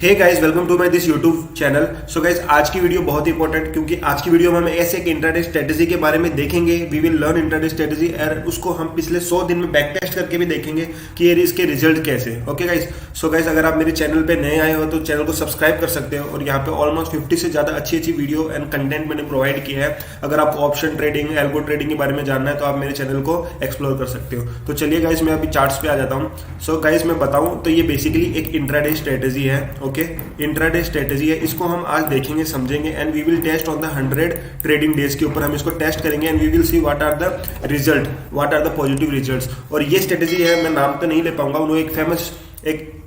Hey guys, welcome to my this YouTube channel. So guys, आज की video बहुत important, क्योंकि आज की वीडियो में हम ऐसे एक इंट्राडे स्ट्रेटेजी के बारे में देखेंगे। We will learn intraday strategy और उसको हम पिछले 100 दिन में बैक टेस्ट करके भी देखेंगे कि ये इसके रिजल्ट कैसे। ओके गाइस, सो गाइस अगर आप मेरे चैनल पे नए आए हो तो चैनल को सब्सक्राइब कर सकते हो, और यहाँ पे ऑलमोस्ट 50 से ज्यादा अच्छी अच्छी वीडियो एंड कंटेंट मैंने प्रोवाइड किया है। अगर आपको ऑप्शन ट्रेडिंग, एल्गो ट्रेडिंग के बारे में जानना है तो आप मेरे चैनल को एक्सप्लोर कर सकते हो। तो चलिए गाइस, मैं अभी चार्ट्स पे आ जाता हूँ। सो गाइस, मैं बताऊं तो ये बेसिकली एक इंट्राडे स्ट्रेटेजी है। ओके, इंट्राडे स्ट्रेटेजी है, इसको हम आज देखेंगे, समझेंगे and we will test on the 100 trading days के ऊपर हम इसको टेस्ट करेंगे and we will see what are the result, what are the positive results. और ये स्ट्रेटेजी है, मैं नाम तो नहीं ले पाऊंगा, उन्होंने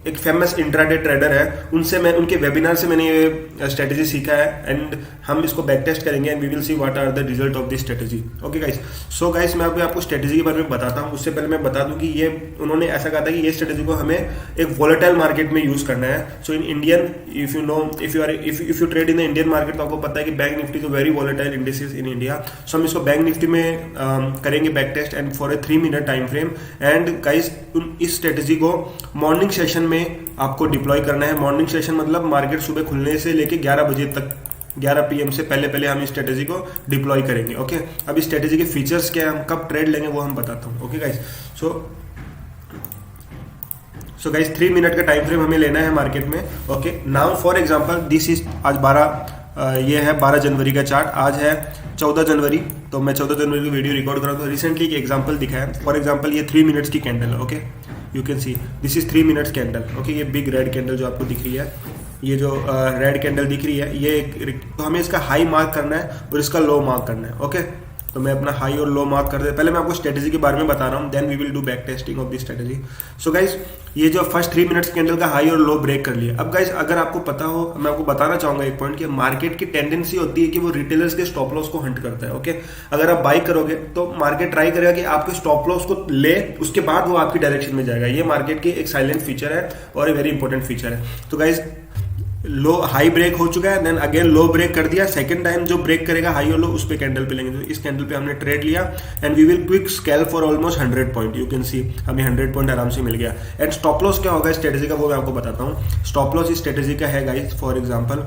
एक फेमस इंट्राडे ट्रेडर है, उनसे मैं उनके वेबिनार से मैंने ये स्ट्रेटेजी सीखा है एंड हम इसको बैक टेस्ट करेंगे and we will see what are the result of this strategy. Okay guys, so guys मैं अभी आपको स्ट्रेटेजी के बारे में बताता हूँ। उससे पहले मैं बता दूं कि ये उन्होंने ऐसा कहा था कि ये स्ट्रेटेजी को हमें एक वॉलेटाइल मार्केट में यूज करना है। So in Indian, if you know, if you trade in the Indian market तो आपको पता है कि bank Nifty is very volatile indices in India. So हम इसको बैंक निफ्टी में करेंगे back test and for a 3 minute time frame. And guys, इस स्ट्रेटेजी को मॉर्निंग सेशन में आपको डिप्लॉय करना है। मॉर्निंग सेशन मतलब मार्केट सुबह खुलने से लेके 11 बजे तक, 11 PM से पहले पहले हम इस स्ट्रेटेजी को डिप्लॉय करेंगे। ओके, अब इस स्ट्रेटेजी के फीचर्स क्या है, हम कब ट्रेड लेंगे वो हम बताता हूँ। Okay guys, so guys 3 minute का टाइम फ्रेम हमें लेना है मार्केट में। Okay, now for example this is आज 12 ये है 12 जनवरी का चार्ट, आज है 14 जनवरी, तो मैं 14 जनवरी की वीडियो रिकॉर्ड कर रहा हूँ। तो रिसेंटली एक एग्जांपल दिखाया, फॉर एग्जांपल ये 3 मिनट्स की कैंडल है। Okay, you can see this is 3 minutes candle. Okay, ये बिग रेड कैंडल जो आपको दिख रही है, ये जो रेड कैंडल दिख रही है, ये तो हमें इसका हाई मार्क करना है और इसका लो मार्क करना है। ओके, तो मैं अपना हाई और लो मार्क कर दे। पहले मैं आपको स्ट्रेटेजी के बारे में बता रहा हूँ, then we will do back testing of this strategy. So guys, ये जो फर्स्ट 3 मिनट्स कैंडल का हाई और लो ब्रेक कर लिया। अब गाइस, अगर आपको पता हो, मैं आपको बताना चाहूंगा एक पॉइंट कि मार्केट की टेंडेंसी होती है कि वो रिटेलर्स के स्टॉप लॉस को हंट करता है। ओके, अगर आप बाई करोगे तो मार्केट ट्राई करेगा कि आपके स्टॉप लॉस को ले, उसके बाद वो आपकी डायरेक्शन में जाएगा। ये मार्केट की एक साइलेंट फीचर है और एक वेरी इंपॉर्टेंट फीचर है। तो गाइस, लो हाई ब्रेक हो चुका है, देन अगेन लो ब्रेक कर दिया। सेकंड टाइम जो ब्रेक करेगा हाई और लो, उस पे कैंडल पे लेंगे। तो इस कैंडल पे हमने ट्रेड लिया and we will quick scalp for almost 100 point. You can see हमें 100 पॉइंट आराम से मिल गया। एंड स्टॉप लॉस क्या होगा स्ट्रेटेजी का, वो मैं आपको बताता हूँ। स्टॉप लॉस इस स्ट्रेटेजी का है गाइस, फॉर एग्जाम्पल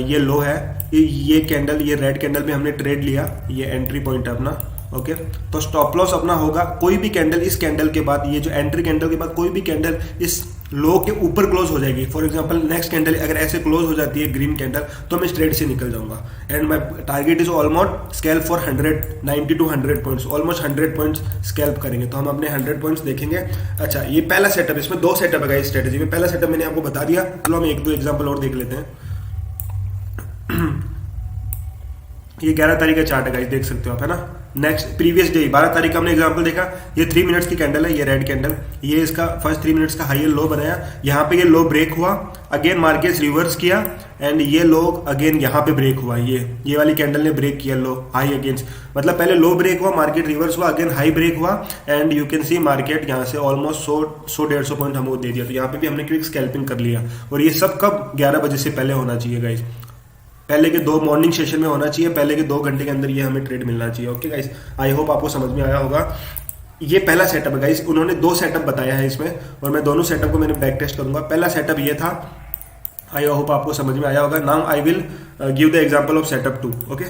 ये लो है, ये कैंडल, ये रेड कैंडल पे हमने ट्रेड लिया, ये एंट्री पॉइंट है अपना। ओके, तो स्टॉप लॉस अपना होगा कोई भी कैंडल इस कैंडल के बाद, ये जो एंट्री कैंडल के बाद कोई भी कैंडल इस लो के ऊपर क्लोज हो जाएगी। फॉर एग्जांपल नेक्स्ट कैंडल अगर ऐसे क्लोज हो जाती है ग्रीन कैंडल, तो मैं स्ट्रेट से निकल जाऊंगा and my target is almost scalp for 190 to 100 points, almost 100 points scalp करेंगे। तो हम अपने 100 पॉइंट्स देखेंगे। अच्छा, ये पहला सेटअप, इसमें 2 सेटअप है इस स्ट्रेटेजी में। पहला सेटअप मैंने आपको बता दिया, चलो हम 1-2 एग्जाम्पल और देख लेते हैं। ये 11 तारीख का चार्ट है गाइस, देख सकते हो आप, है ना। नेक्स्ट प्रीवियस डे 12 तारीख का हमने एग्जांपल देखा, ये 3 मिनट्स की कैंडल है, ये रेड कैंडल, ये इसका फर्स्ट 3 मिनट्स का हाई लो बनाया। यहाँ पे ये लो ब्रेक हुआ, अगेन मार्केट रिवर्स किया एंड ये लो अगेन यहाँ पे ब्रेक हुआ। ये वाली कैंडल ने ब्रेक किया लो हाई अगेंस्ट, मतलब पहले लो ब्रेक हुआ, मार्केट रिवर्स हुआ, अगेन हाई ब्रेक हुआ and you can C market यहाँ से ऑलमोस्ट 100-150 पॉइंट हमको दे दिया। तो यहाँ पे भी हमने क्विक स्कैल्पिंग कर लिया, और ये सब कब 11 बजे से पहले होना चाहिए गाइस, पहले के 2 मॉर्निंग सेशन में होना चाहिए, पहले के 2 घंटे के अंदर ये हमें ट्रेड मिलना चाहिए। ओके गाइस, आई होप आपको समझ में आया होगा। ये पहला सेटअप है गाइस, उन्होंने 2 सेटअप बताया है इसमें, और मैं दोनों सेटअप को मैंने बैक टेस्ट करूंगा। पहला सेटअप ये था, आई होप आपको समझ में आया होगा। Now I will give the example of setup 2। Okay,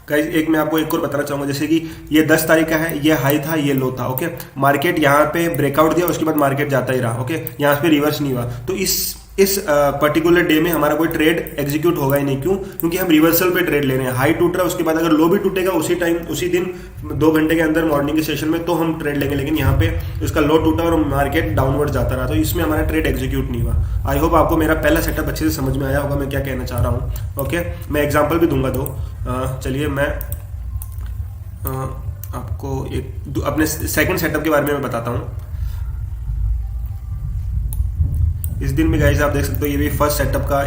guys एक मैं आपको एक और बताना चाहूंगा, जैसे कि ये 10 तारीख का है, ये हाई था, ये लो था। ओके, मार्केट यहाँ पे ब्रेकआउट दिया, उसके बाद मार्केट जाता ही रहा। ओके, यहाँ पे रिवर्स नहीं हुआ, तो इस पर्टिकुलर डे में हमारा कोई ट्रेड एग्जीक्यूट होगा ही नहीं। क्यों? क्योंकि हम रिवर्सल पे ट्रेड ले रहे हैं। हाई टूट रहा है, उसके बाद अगर लो भी टूटेगा उसी टाइम, उसी दिन 2 घंटे के अंदर मॉर्निंग के सेशन में, तो हम ट्रेड लेंगे। लेकिन यहाँ पे उसका लो टूटा और मार्केट डाउनवर्ड जाता रहा, तो इसमें हमारा ट्रेड एग्जीक्यूट नहीं हुआ। आई होप आपको मेरा पहला सेटअप अच्छे से समझ में आया होगा मैं क्या कहना चाह रहा हूँ। ओके, मैं एग्जाम्पल भी दूंगा 2। चलिए मैं आपको एक अपने सेकंड सेटअप के बारे में मैं बताता हूँ। इस दिन में गाइस आप देख सकते हो, ये भी फर्स्ट सेटअप का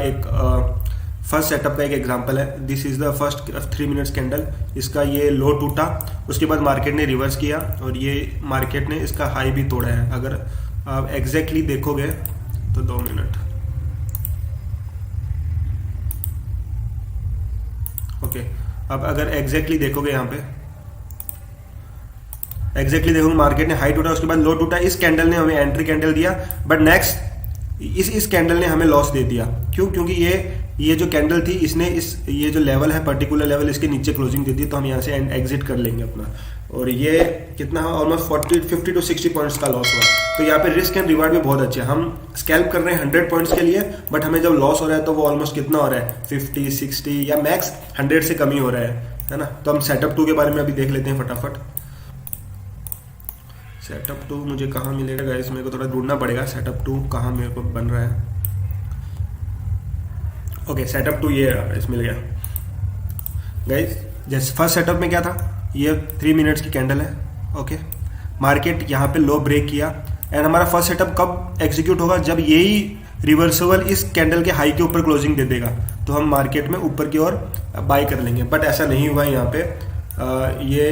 एक एग्जांपल है। This is the first 3 minutes candle, इसका ये लो टूटा, उसके बाद मार्केट ने रिवर्स किया और ये मार्केट ने इसका हाई भी तोड़ा है। अगर आप एग्जैक्टली देखोगे तो 2 मिनट, ओके, अब अगर एग्जैक्टली देखोगे यहाँ पे एग्जैक्टली देखो मार्केट ने हाई टूटा, उसके बाद लो टूटा, इस कैंडल ने हमें एंट्री कैंडल दिया, बट नेक्स्ट इस कैंडल ने हमें लॉस दे दिया। क्यों? क्योंकि ये जो कैंडल थी इसने ये जो लेवल है पर्टिकुलर लेवल इसके नीचे क्लोजिंग दे दी, तो हम यहाँ से एग्जिट कर लेंगे अपना। और ये कितना ऑलमोस्ट 50 to 60 पॉइंट्स का लॉस हुआ। तो यहाँ पे रिस्क एंड रिवार्ड भी बहुत अच्छे हैं। हम स्कैल्प कर रहे हैं 100 पॉइंट्स के लिए, बट हमें जब लॉस हो रहा है तो वो ऑलमोस्ट कितना हो रहा है, 50, 60 या मैक्स 100 से कम ही हो रहा है ना। तो हम सेटअप 2 के बारे में अभी देख लेते हैं फटाफट। सेटअप 2 मुझे कहाँ मिलेगा गाइस, मेरे को थोड़ा ढूंढना पड़ेगा सेटअप 2 कहाँ मेरे को बन रहा है। ओके, सेटअप 2 ये गाइस मिल गया। गाइस जैसे फर्स्ट सेटअप में क्या था, ये 3 मिनट्स की कैंडल है। ओके, मार्केट यहाँ पे लो ब्रेक किया एंड हमारा फर्स्ट सेटअप कब एग्जीक्यूट होगा, जब यही रिवर्सिबल इस कैंडल के हाई के ऊपर क्लोजिंग दे देगा, तो हम मार्केट में ऊपर की ओर बाय कर लेंगे। बट ऐसा नहीं हुआ यहाँ पे। ये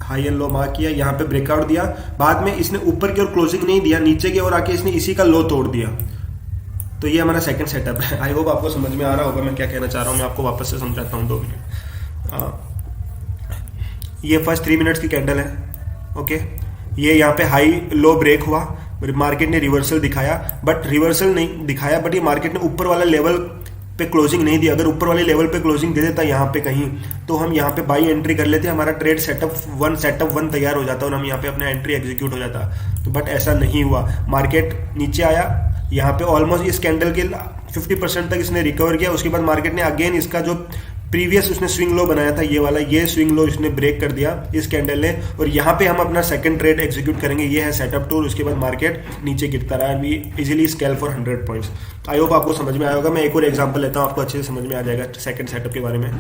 हाई एंड लो मार्क किया, यहाँ पे ब्रेकआउट दिया, बाद में इसने ऊपर की ओर क्लोजिंग नहीं दिया, नीचे की ओर आके इसने इसी का लो तोड़ दिया। तो ये हमारा सेकंड सेटअप है। आई होप आपको समझ में आ रहा होगा मैं क्या कहना चाह रहा हूँ। मैं आपको वापस से समझाता हूँ 2 मिनट। ये फर्स्ट 3 मिनट्स की कैंडल है। ओके, ये यहाँ पे हाई लो ब्रेक हुआ, मार्केट ने रिवर्सल दिखाया, बट रिवर्सल नहीं दिखाया, बट ये मार्केट ने ऊपर वाला लेवल पे क्लोजिंग नहीं दी। अगर ऊपर वाले लेवल पे क्लोजिंग दे देता यहाँ पे कहीं, तो हम यहाँ पे बाई एंट्री कर लेते, हमारा ट्रेड सेटअप वन तैयार हो जाता और हम यहाँ पे अपना एंट्री एग्जीक्यूट हो जाता। तो बट ऐसा नहीं हुआ। मार्केट नीचे आया, यहाँ पे ऑलमोस्ट इस कैंडल के 50% तक इसने रिकवर किया। उसके बाद मार्केट ने अगेन इसका जो प्रीवियस उसने स्विंग लो बनाया था, ये वाला, ये स्विंग लो इसने ब्रेक कर दिया इस कैंडल ने, और यहाँ पे हम अपना सेकंड ट्रेड एग्जीक्यूट करेंगे। ये है सेटअप 2। उसके बाद मार्केट नीचे गिरता रहा, we easily scale for 100 points. I hope आपको समझ में आया होगा। मैं एक और एग्जांपल लेता हूँ, आपको अच्छे से समझ में आ जाएगा सेकंड सेटअप के बारे में।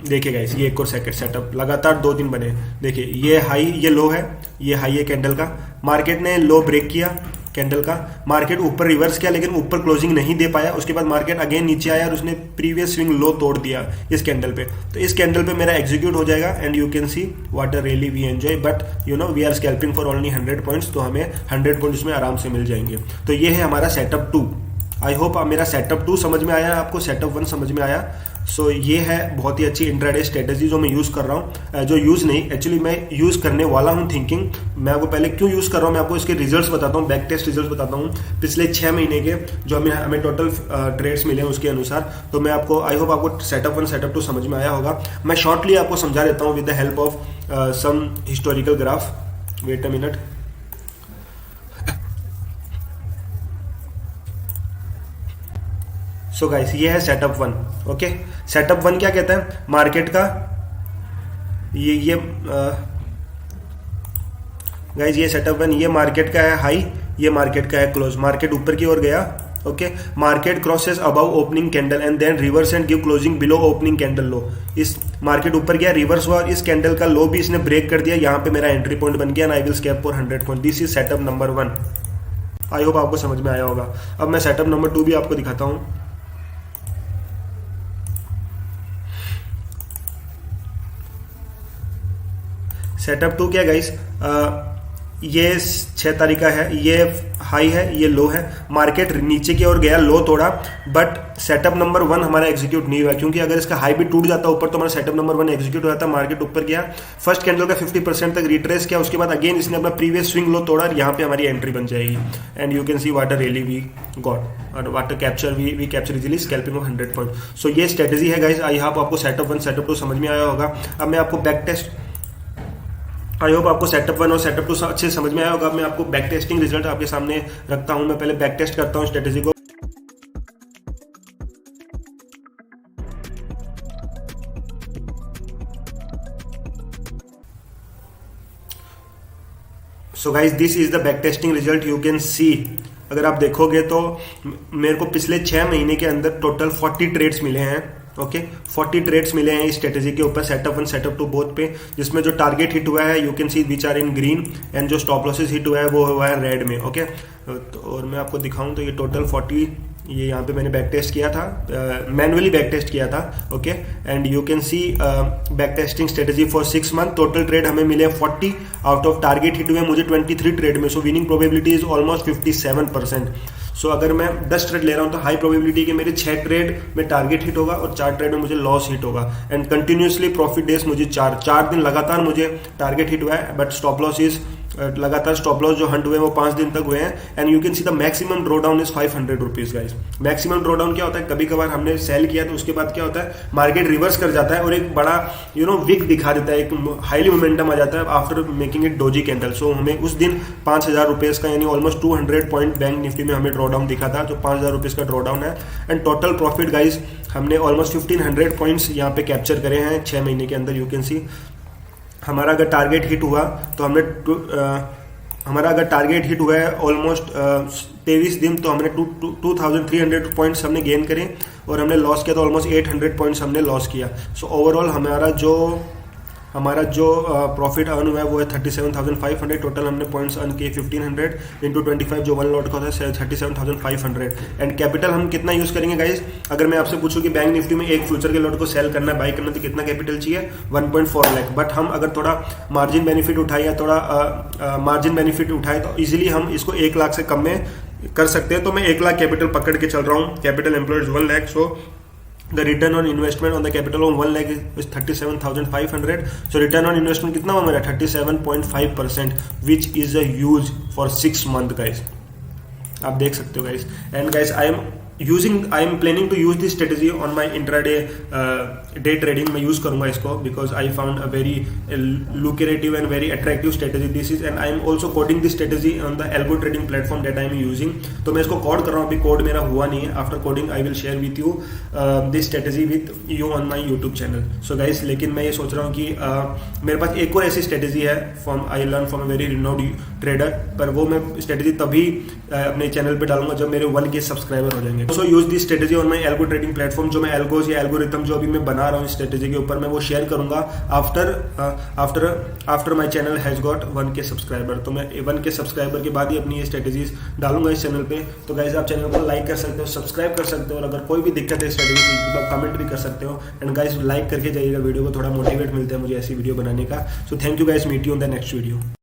देखिए गाइस, ये एक और सेकंड सेटअप लगातार 2-3 बने। देखिए ये हाई, ये लो है, ये हाई है कैंडल का, मार्केट ने लो ब्रेक किया कैंडल का, मार्केट ऊपर रिवर्स किया लेकिन ऊपर क्लोजिंग नहीं दे पाया। उसके बाद मार्केट अगेन नीचे आया और उसने प्रीवियस स्विंग लो तोड़ दिया इस कैंडल पे। तो इस कैंडल पे मेरा एग्जीक्यूट हो जाएगा and you can see what are really we enjoy, but you know we are scalping for only 100 points, तो हमें 100 पॉइंट्स में आराम से मिल जाएंगे। तो ये है हमारा सेटअप 2। आई होप मेरा सेटअप 2 समझ में आया, आपको सेटअप 1 समझ में आया। सो ये है बहुत ही अच्छी इंट्राडे स्ट्रेटेजी जो मैं यूज़ कर रहा हूँ, जो यूज़ नहीं एक्चुअली मैं यूज़ करने वाला हूँ। थिंकिंग मैं आपको पहले क्यों यूज़ कर रहा हूँ, मैं आपको इसके रिजल्ट्स बताता हूँ, बैक टेस्ट रिजल्ट्स बताता हूँ पिछले 6 महीने के, जो हमें टोटल ट्रेड्स मिले हैं उसके अनुसार। तो मैं आपको, आई होप आपको सेटअप 1 सेटअप 2 समझ में आया होगा। मैं शॉर्टली आपको समझा देता हूँ with the help of some historical graph. Wait a minute. So guys, ये है सेटअप 1। ओके, सेटअप 1 क्या कहता है, मार्केट का ये गाइस, ये सेटअप 1, ये मार्केट का है हाई, ये मार्केट का है क्लोज। मार्केट ऊपर की ओर गया, okay, market crosses above opening candle and then reverse and give closing below opening candle low. इस मार्केट ऊपर गया, रिवर्स हुआ, इस कैंडल का लो भी इसने ब्रेक कर दिया, यहाँ पे मेरा एंट्री पॉइंट बन गया and I will scalp for 100 point. This is setup number 1। I hope आपको समझ में आया होगा। अब मैं सेटअप नंबर 2 भी आपको दिखाता हूँ। सेटअप 2 क्या गाइस, ये 6 तारीख का है, ये हाई है, ये लो है, मार्केट नीचे की ओर गया, लो तोड़ा, बट सेटअप नंबर 1 हमारा एग्जीक्यूट नहीं हुआ, क्योंकि अगर इसका हाई भी टूट जाता ऊपर तो हमारा सेटअप नंबर 1 एग्जीक्यूट हो जाता। मार्केट ऊपर गया, फर्स्ट कैंडल का 50% तक रिट्रेस किया, उसके बाद अगेन इसने अपना प्रीवियस स्विंग लो तोड़ा, यहाँ पे हमारी एंट्री बन जाएगी and you can see what are really we got और what capture we capture easily scalping of 100 point. So ये स्ट्रेटेजी है गाइस। आई होप आपको सेटअप 1 सेटअप 2 समझ में आया होगा। अब मैं आपको बैक टेस्ट, आई होप आपको सेटअप 1 और सेटअप 2 अच्छे समझ में आया होगा। मैं आपको बैक टेस्टिंग रिजल्ट आपके सामने रखता हूं। मैं पहले बैक टेस्ट करता हूं स्ट्रेटेजी को। So guys, this is the back testing result. You can सी, अगर आप देखोगे तो मेरे को पिछले 6 महीने के अंदर टोटल 40 ट्रेड्स मिले हैं। ओके, 40 ट्रेड्स मिले हैं इस स्ट्रेटेजी के ऊपर, सेटअप 1 सेटअप 2 बोथ पे, जिसमें जो टारगेट हिट हुआ है you can see which are in green and जो स्टॉप लॉसेस हिट हुआ है वो हुआ है रेड में। ओके, तो और मैं आपको दिखाऊं तो ये टोटल 40, ये यहाँ पे मैंने बैक टेस्ट किया था, मैनुअली बैक टेस्ट किया था। Okay, and you can C back testing strategy for 6 month. Total trade हमें मिले 40, आउट ऑफ टारगेट हिट हुए मुझे 23 ट्रेड में। सो विनिंग प्रोबेबिलिटी इज ऑलमोस्ट 57%। सो अगर मैं 10 ट्रेड ले रहा हूँ तो हाई प्रोबेबिलिटी कि मेरे 6 ट्रेड में टारगेट हिट होगा और 4 ट्रेड में मुझे लॉस हिट होगा। एंड कंटिन्यूसली प्रॉफिट डेज मुझे 4 दिन लगातार मुझे टारगेट हिट हुआ है, बट स्टॉप लॉस इज लगातार स्टॉप लॉस जो हंट हुए वो 5 दिन तक हुए हैं। And you can see the maximum draw down is 500 rupees guys. Maximum draw down क्या होता है, कभी कभार हमने सेल किया तो उसके बाद क्या होता है, मार्केट रिवर्स कर जाता है और एक बड़ा विक दिखा देता है, एक हाईली मोमेंटम आ जाता है after making it doji candle. So हमें उस दिन 5,000 रुपीज का यानी ऑलमोस्ट 200 पॉइंट बैंक निफ्टी में हमें ड्रॉ डाउन दिखा था, जो 5,000 रुपीज का ड्रॉ डाउन है। एंड टोटल प्रॉफिट गाइस हमने ऑलमोस्ट 1500 पॉइंट्स यहाँ पे कैप्चर करे हैं 6 महीने के अंदर। यू कैन सी हमारा अगर टारगेट हिट हुआ तो हमने हमारा अगर टारगेट हिट हुआ है ऑलमोस्ट 23 दिन, तो हमने 2300 पॉइंट्स हमने गेन करे और हमने लॉस किया तो ऑलमोस्ट 800 पॉइंट्स हमने लॉस किया। सो ओवरऑल हमारा जो प्रॉफिट अर्न हुआ है वो है 37,500। टोटल हमने पॉइंट्स अर्न किए 1500 इंटू 25 जो 1 लॉट का होता है 37,500। एंड कैपिटल हम कितना यूज करेंगे गाइस, अगर मैं आपसे पूछूं कि बैंक निफ्टी में एक फ्यूचर के लॉट को सेल करना है, बाई करना है, तो कितना कैपिटल चाहिए, 1.4 लाख। बट हम अगर थोड़ा मार्जिन बेनिफिट उठाए या थोड़ा मार्जिन बेनिफिट उठाए तो इजिली हम इसको 1 लाख से कम में कर सकते हैं। तो मैं 1 लाख कैपिटल पकड़ के चल रहा हूँ, capital employed 1 lakh. So the return on investment on the capital of 1 lakh is 37,500. So return on investment कितना हुआ मेरा, 37.5%, which is a huge for 6 month guys। आप देख सकते हो guys। And guys I am planning to use this strategy on my intraday day trading। मैं use करूंगा इसको because I found a very lucrative and very attractive strategy this is, and I am also coding this strategy on the algo trading platform that I am using। तो मैं इसको code कर रहा हूँ, अभी कोड मेरा हुआ नहीं है। After coding I will share with you this strategy with you on my YouTube channel। So guys लेकिन मैं ये सोच रहा हूँ कि मेरे पास एक और ऐसी स्ट्रेटेजी है I learned from a very renowned trader, पर वो मैं स्ट्रेटेजी तभी अपने चैनल पे डालूंगा जब मेरे 1K सब्सक्राइबर हो जाएंगे। So use this strategy on my algo trading platform. जो मैं एल्गोज या एल्गोरिथम जो अभी मैं बना रहा हूँ स्ट्रेटेजी के ऊपर, मैं वो शेयर करूंगा after my channel has got 1K subscriber. तो मैं 1K सब्सक्राइबर के बाद ही अपनी ये स्ट्रेटेजीज डालूंगा इस चैनल पे। तो गाइज आप चैनल को लाइक कर सकते हो, सब्सक्राइब कर सकते हो, और अगर कोई भी दिक्कत है स्ट्रेटेजी की तो कमेंट भी कर सकते हो। एंड गाइज लाइक करके जाइएगा वीडियो को, थोड़ा मोटिवेट मिलता है मुझे ऐसी वीडियो बनाने का। So thank you guys, meet you on the next video.